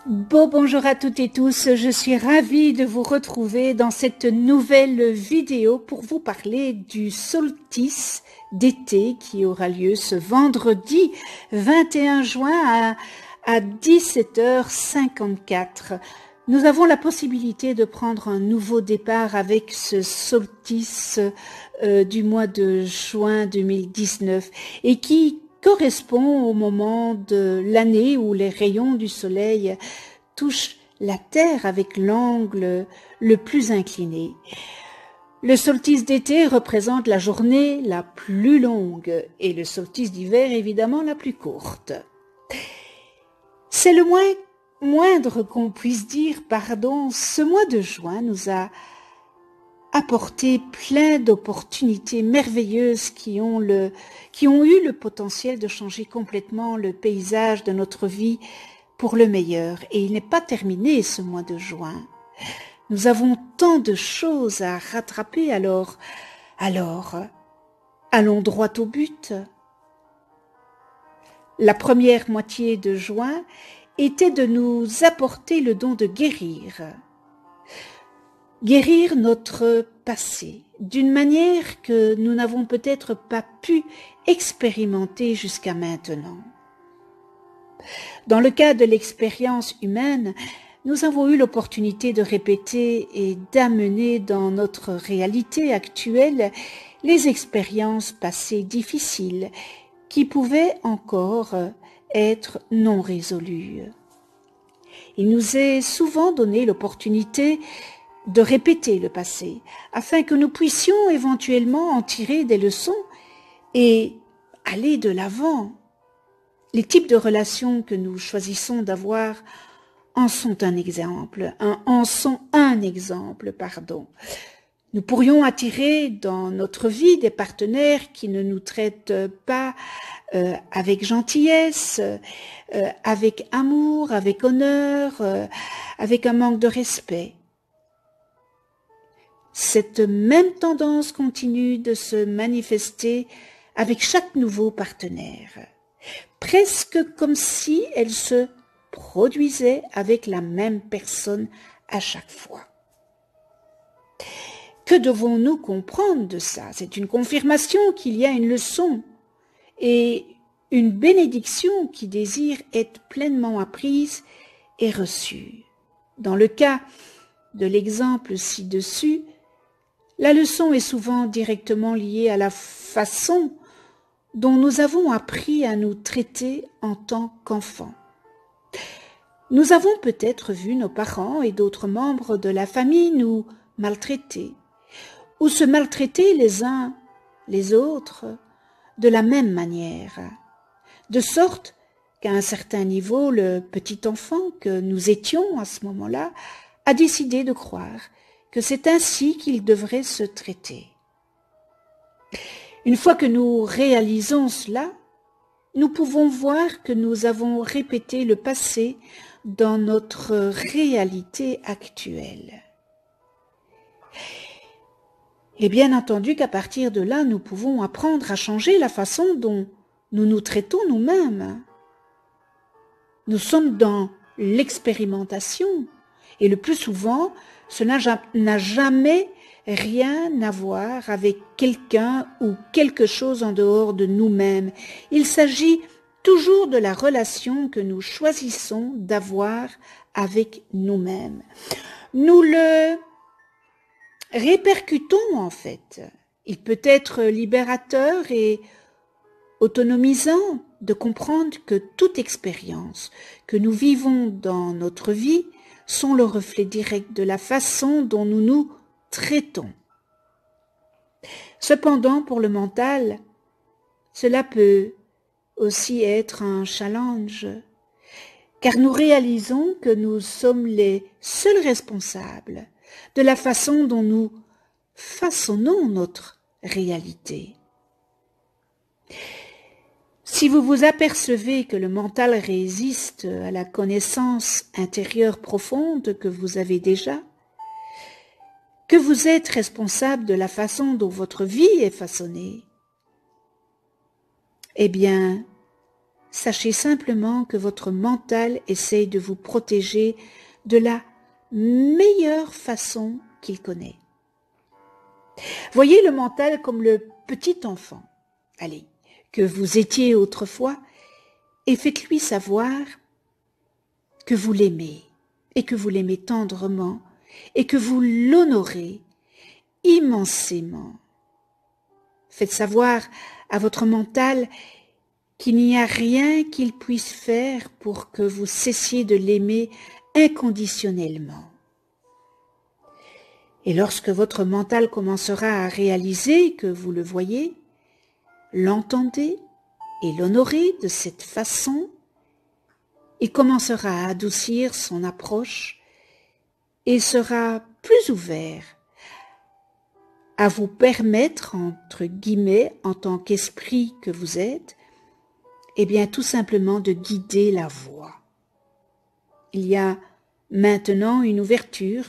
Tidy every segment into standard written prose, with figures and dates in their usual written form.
Bonjour à toutes et tous, je suis ravie de vous retrouver dans cette nouvelle vidéo pour vous parler du solstice d'été qui aura lieu ce vendredi 21 juin à 17h54. Nous avons la possibilité de prendre un nouveau départ avec ce solstice du mois de juin 2019 et qui correspond au moment de l'année où les rayons du soleil touchent la Terre avec l'angle le plus incliné. Le solstice d'été représente la journée la plus longue et le solstice d'hiver évidemment la plus courte. C'est le moindre qu'on puisse dire, ce mois de juin nous a apporté plein d'opportunités merveilleuses qui ont eu le potentiel de changer complètement le paysage de notre vie pour le meilleur. Et il n'est pas terminé ce mois de juin. Nous avons tant de choses à rattraper, alors, allons droit au but. La première moitié de juin était de nous apporter le don de guérir notre passé d'une manière que nous n'avons peut-être pas pu expérimenter jusqu'à maintenant. Dans le cas de l'expérience humaine, nous avons eu l'opportunité de répéter et d'amener dans notre réalité actuelle les expériences passées difficiles qui pouvaient encore être non résolues. Il nous est souvent donné l'opportunité de répéter le passé, afin que nous puissions éventuellement en tirer des leçons et aller de l'avant. Les types de relations que nous choisissons d'avoir en sont un exemple. Nous pourrions attirer dans notre vie des partenaires qui ne nous traitent pas avec gentillesse, avec amour, avec honneur, avec un manque de respect. Cette même tendance continue de se manifester avec chaque nouveau partenaire, presque comme si elle se produisait avec la même personne à chaque fois. Que devons-nous comprendre de ça? C'est une confirmation qu'il y a une leçon et une bénédiction qui désire être pleinement apprise et reçue. Dans le cas de l'exemple ci-dessus, la leçon est souvent directement liée à la façon dont nous avons appris à nous traiter en tant qu'enfants. Nous avons peut-être vu nos parents et d'autres membres de la famille nous maltraiter ou se maltraiter les uns les autres de la même manière, de sorte qu'à un certain niveau, le petit enfant que nous étions à ce moment-là a décidé de croire que c'est ainsi qu'il devrait se traiter. Une fois que nous réalisons cela, nous pouvons voir que nous avons répété le passé dans notre réalité actuelle. Et bien entendu qu'à partir de là, nous pouvons apprendre à changer la façon dont nous nous traitons nous-mêmes. Nous sommes dans l'expérimentation et le plus souvent, cela n'a jamais rien à voir avec quelqu'un ou quelque chose en dehors de nous-mêmes. Il s'agit toujours de la relation que nous choisissons d'avoir avec nous-mêmes. Nous le répercutons en fait. Il peut être libérateur et autonomisant de comprendre que toute expérience que nous vivons dans notre vie sont le reflet direct de la façon dont nous nous traitons. Cependant, pour le mental, cela peut aussi être un challenge, car nous réalisons que nous sommes les seuls responsables de la façon dont nous façonnons notre réalité. Si vous vous apercevez que le mental résiste à la connaissance intérieure profonde que vous avez déjà, que vous êtes responsable de la façon dont votre vie est façonnée, eh bien, sachez simplement que votre mental essaye de vous protéger de la meilleure façon qu'il connaît. Voyez le mental comme le petit enfant, allez, que vous étiez autrefois, et faites-lui savoir que vous l'aimez, et que vous l'aimez tendrement, et que vous l'honorez immensément. Faites savoir à votre mental qu'il n'y a rien qu'il puisse faire pour que vous cessiez de l'aimer inconditionnellement. Et lorsque votre mental commencera à réaliser que vous le voyez, l'entendez et l'honorez de cette façon, il commencera à adoucir son approche et sera plus ouvert à vous permettre, entre guillemets, en tant qu'esprit que vous êtes, eh bien tout simplement de guider la voie. Il y a maintenant une ouverture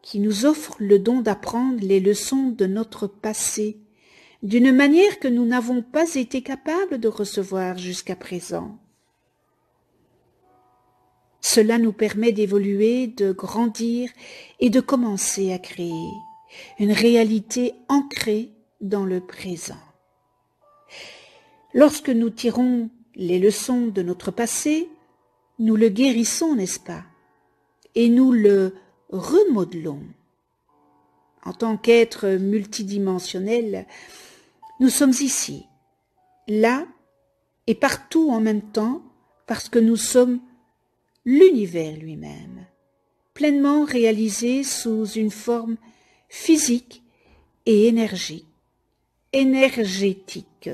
qui nous offre le don d'apprendre les leçons de notre passé, d'une manière que nous n'avons pas été capables de recevoir jusqu'à présent. Cela nous permet d'évoluer, de grandir et de commencer à créer une réalité ancrée dans le présent. Lorsque nous tirons les leçons de notre passé, nous le guérissons, n'est-ce pas? Et nous le remodelons. En tant qu'être multidimensionnel, nous sommes ici, là et partout en même temps parce que nous sommes l'univers lui-même, pleinement réalisé sous une forme physique et énergétique.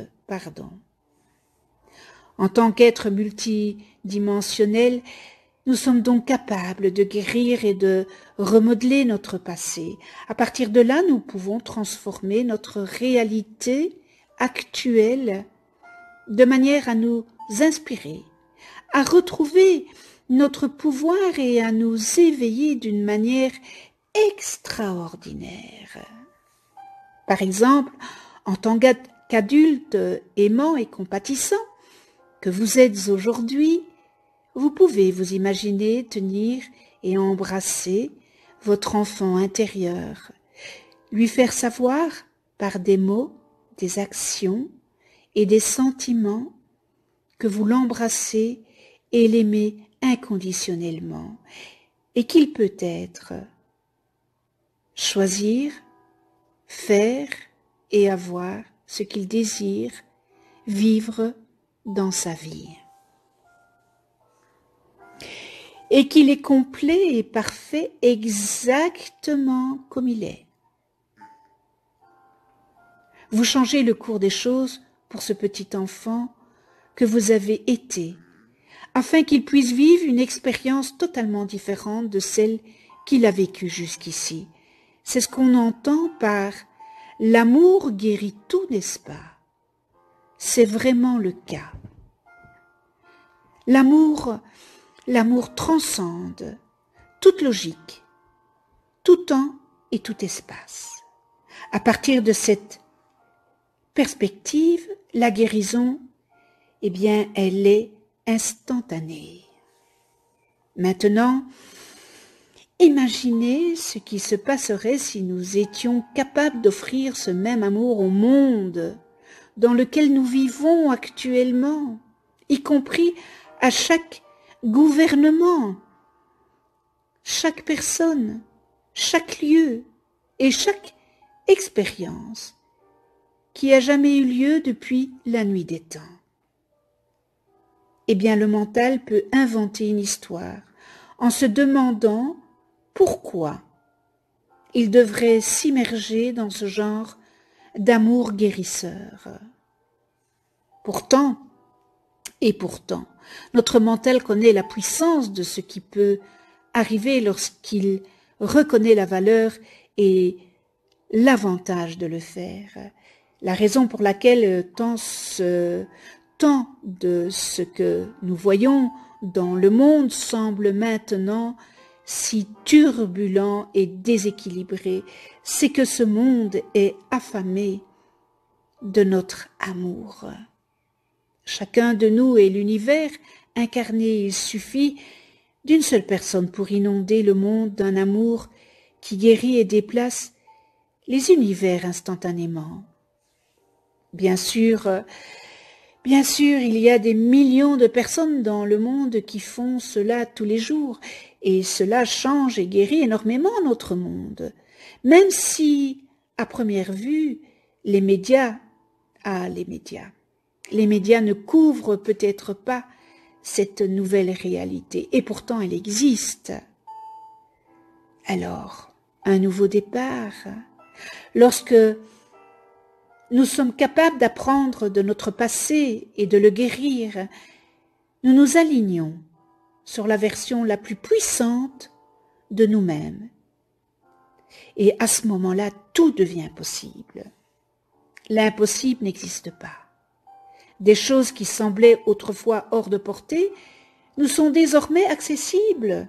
En tant qu'être multidimensionnel, nous sommes donc capables de guérir et de remodeler notre passé. À partir de là, nous pouvons transformer notre réalité actuelle de manière à nous inspirer, à retrouver notre pouvoir et à nous éveiller d'une manière extraordinaire. Par exemple, en tant qu'adulte aimant et compatissant que vous êtes aujourd'hui, vous pouvez vous imaginer tenir et embrasser votre enfant intérieur, lui faire savoir par des mots, des actions et des sentiments que vous l'embrassez et l'aimez inconditionnellement et qu'il peut être choisir, faire et avoir ce qu'il désire vivre dans sa vie. Et qu'il est complet et parfait exactement comme il est. Vous changez le cours des choses pour ce petit enfant que vous avez été, afin qu'il puisse vivre une expérience totalement différente de celle qu'il a vécue jusqu'ici. C'est ce qu'on entend par « l'amour guérit tout », n'est-ce pas? C'est vraiment le cas. L'amour transcende toute logique, tout temps et tout espace. À partir de cette perspective, la guérison, eh bien, elle est instantanée. Maintenant, imaginez ce qui se passerait si nous étions capables d'offrir ce même amour au monde dans lequel nous vivons actuellement, y compris à chaque gouvernement, chaque personne, chaque lieu et chaque expérience qui a jamais eu lieu depuis la nuit des temps. Eh bien, le mental peut inventer une histoire en se demandant pourquoi il devrait s'immerger dans ce genre d'amour guérisseur. Pourtant, notre mental connaît la puissance de ce qui peut arriver lorsqu'il reconnaît la valeur et l'avantage de le faire. La raison pour laquelle tant de ce que nous voyons dans le monde semble maintenant si turbulent et déséquilibré, c'est que ce monde est affamé de notre amour. Chacun de nous est l'univers incarné. Il suffit d'une seule personne pour inonder le monde d'un amour qui guérit et déplace les univers instantanément. Bien sûr, il y a des millions de personnes dans le monde qui font cela tous les jours, et cela change et guérit énormément notre monde. Même si, à première vue, les médias ne couvrent peut-être pas cette nouvelle réalité, et pourtant elle existe. Alors, un nouveau départ, lorsque nous sommes capables d'apprendre de notre passé et de le guérir, nous nous alignons sur la version la plus puissante de nous-mêmes. Et à ce moment-là, tout devient possible. L'impossible n'existe pas. Des choses qui semblaient autrefois hors de portée nous sont désormais accessibles.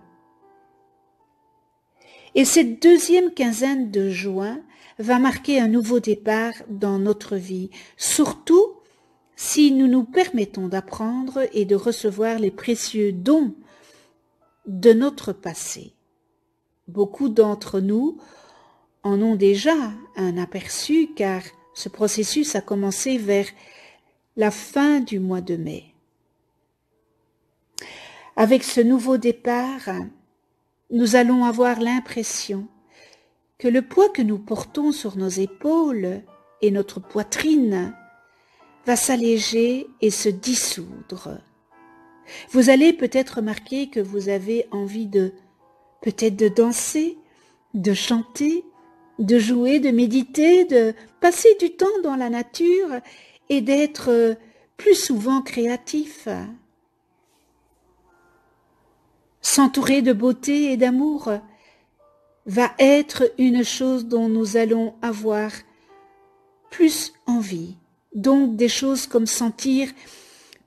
Et cette deuxième quinzaine de juin va marquer un nouveau départ dans notre vie, surtout si nous nous permettons d'apprendre et de recevoir les précieux dons de notre passé. Beaucoup d'entre nous en ont déjà un aperçu car ce processus a commencé vers la fin du mois de mai. Avec ce nouveau départ, nous allons avoir l'impression que le poids que nous portons sur nos épaules et notre poitrine va s'alléger et se dissoudre. Vous allez peut-être remarquer que vous avez envie peut-être de danser, de chanter, de jouer, de méditer, de passer du temps dans la nature et d'être plus souvent créatif. S'entourer de beauté et d'amour va être une chose dont nous allons avoir plus envie. Donc des choses comme sentir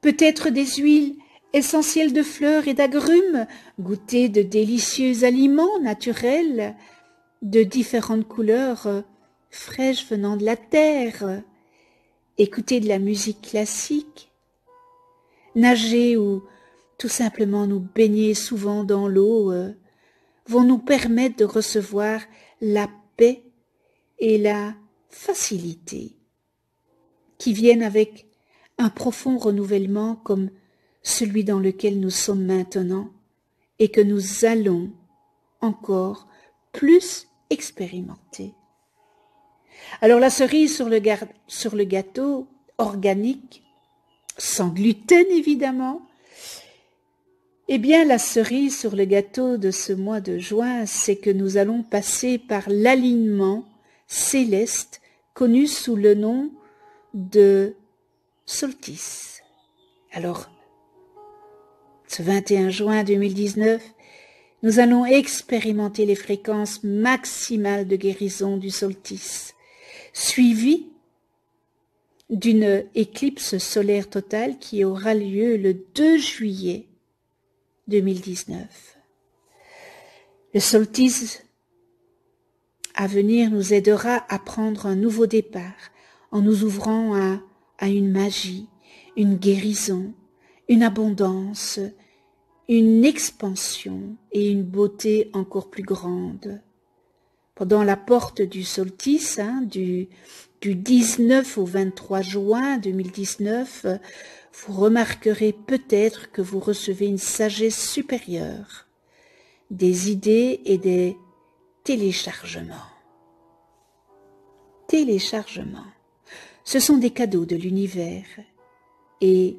peut-être des huiles essentielles de fleurs et d'agrumes, goûter de délicieux aliments naturels de différentes couleurs fraîches venant de la terre, écouter de la musique classique, nager ou tout simplement nous baigner souvent dans l'eau vont nous permettre de recevoir la paix et la facilité qui viennent avec un profond renouvellement comme celui dans lequel nous sommes maintenant et que nous allons encore plus expérimenter. Alors la cerise sur le gâteau organique, sans gluten évidemment, eh bien, la cerise sur le gâteau de ce mois de juin, c'est que nous allons passer par l'alignement céleste connu sous le nom de solstice. Alors, ce 21 juin 2019, nous allons expérimenter les fréquences maximales de guérison du solstice, suivies d'une éclipse solaire totale qui aura lieu le 2 juillet 2019. Le solstice à venir nous aidera à prendre un nouveau départ en nous ouvrant à une magie, une guérison, une abondance, une expansion et une beauté encore plus grande. Pendant la porte du solstice, du 19 au 23 juin 2019, vous remarquerez peut-être que vous recevez une sagesse supérieure, des idées et des téléchargements. Téléchargements, ce sont des cadeaux de l'univers et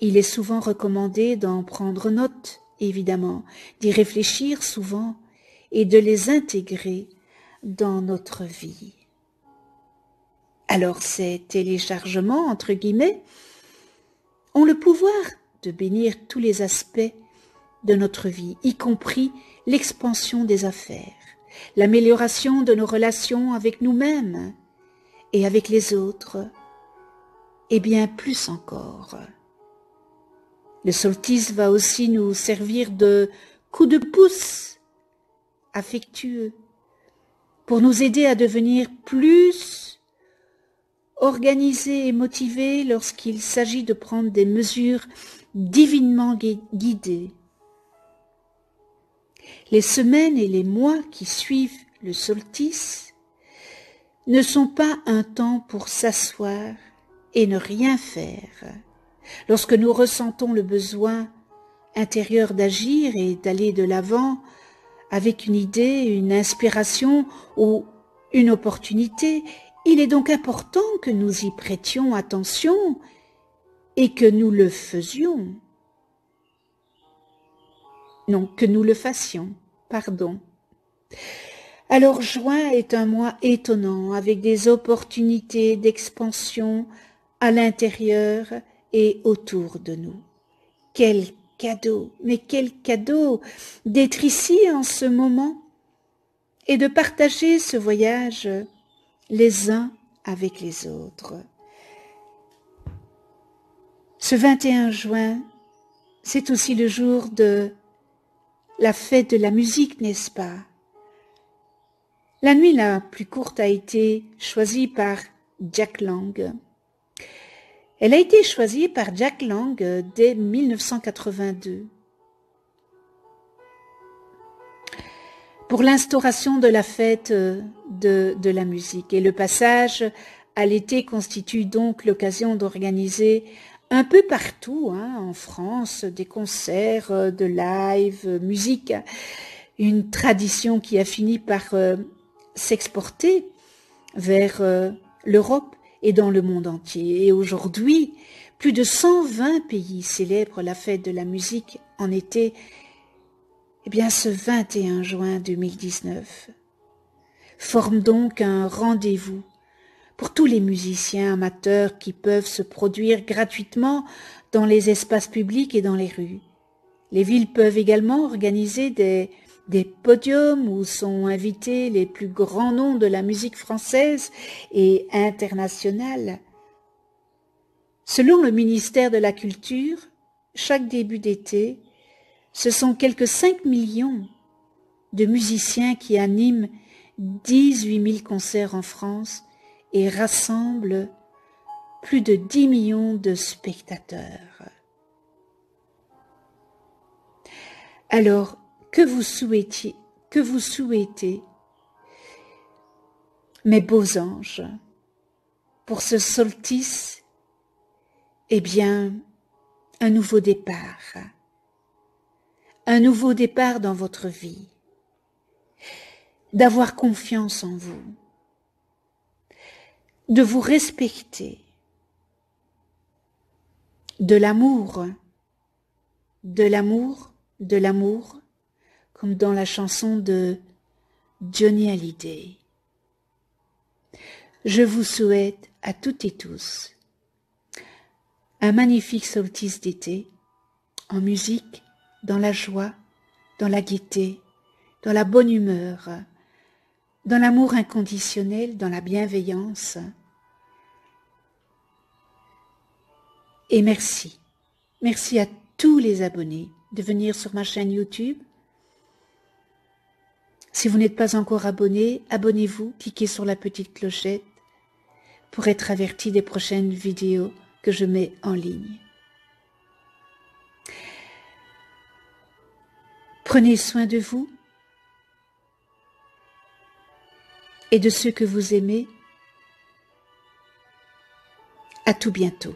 il est souvent recommandé d'en prendre note, évidemment, d'y réfléchir souvent et de les intégrer dans notre vie. Alors ces téléchargements, entre guillemets, ont le pouvoir de bénir tous les aspects de notre vie, y compris l'expansion des affaires, l'amélioration de nos relations avec nous-mêmes et avec les autres, et bien plus encore. Le solstice va aussi nous servir de coup de pouce affectueux pour nous aider à devenir plus organisé et motivé lorsqu'il s'agit de prendre des mesures divinement guidées. Les semaines et les mois qui suivent le solstice ne sont pas un temps pour s'asseoir et ne rien faire. Lorsque nous ressentons le besoin intérieur d'agir et d'aller de l'avant avec une idée, une inspiration ou une opportunité, il est donc important que nous y prêtions attention et que nous le faisions. Non, que nous le fassions, pardon. Alors juin est un mois étonnant avec des opportunités d'expansion à l'intérieur et autour de nous. Quel cadeau, mais quel cadeau d'être ici en ce moment et de partager ce voyage les uns avec les autres. Ce 21 juin, c'est aussi le jour de la fête de la musique, n'est-ce pas? La nuit la plus courte a été choisie par Jack Lang. Elle a été choisie par Jack Lang dès 1982 pour l'instauration de la fête de la musique. Et le passage à l'été constitue donc l'occasion d'organiser un peu partout en France des concerts, de live, musique, une tradition qui a fini par s'exporter vers l'Europe et dans le monde entier. Et aujourd'hui, plus de 120 pays célèbrent la fête de la musique en été, eh bien ce 21 juin 2019 forme donc un rendez-vous pour tous les musiciens amateurs qui peuvent se produire gratuitement dans les espaces publics et dans les rues. Les villes peuvent également organiser des podiums où sont invités les plus grands noms de la musique française et internationale. Selon le ministère de la Culture, chaque début d'été, ce sont quelques 5 millions de musiciens qui animent 18 000 concerts en France et rassemblent plus de 10 millions de spectateurs. Alors, que vous souhaitez, mes beaux anges, pour ce solstice, eh bien, un nouveau départ dans votre vie, d'avoir confiance en vous, de vous respecter, de l'amour, comme dans la chanson de Johnny Hallyday. Je vous souhaite à toutes et tous un magnifique solstice d'été, en musique, dans la joie, dans la gaieté, dans la bonne humeur, dans l'amour inconditionnel, dans la bienveillance. Et merci à tous les abonnés de venir sur ma chaîne YouTube. Si vous n'êtes pas encore abonné, abonnez-vous, cliquez sur la petite clochette pour être averti des prochaines vidéos que je mets en ligne. Prenez soin de vous et de ceux que vous aimez. À tout bientôt.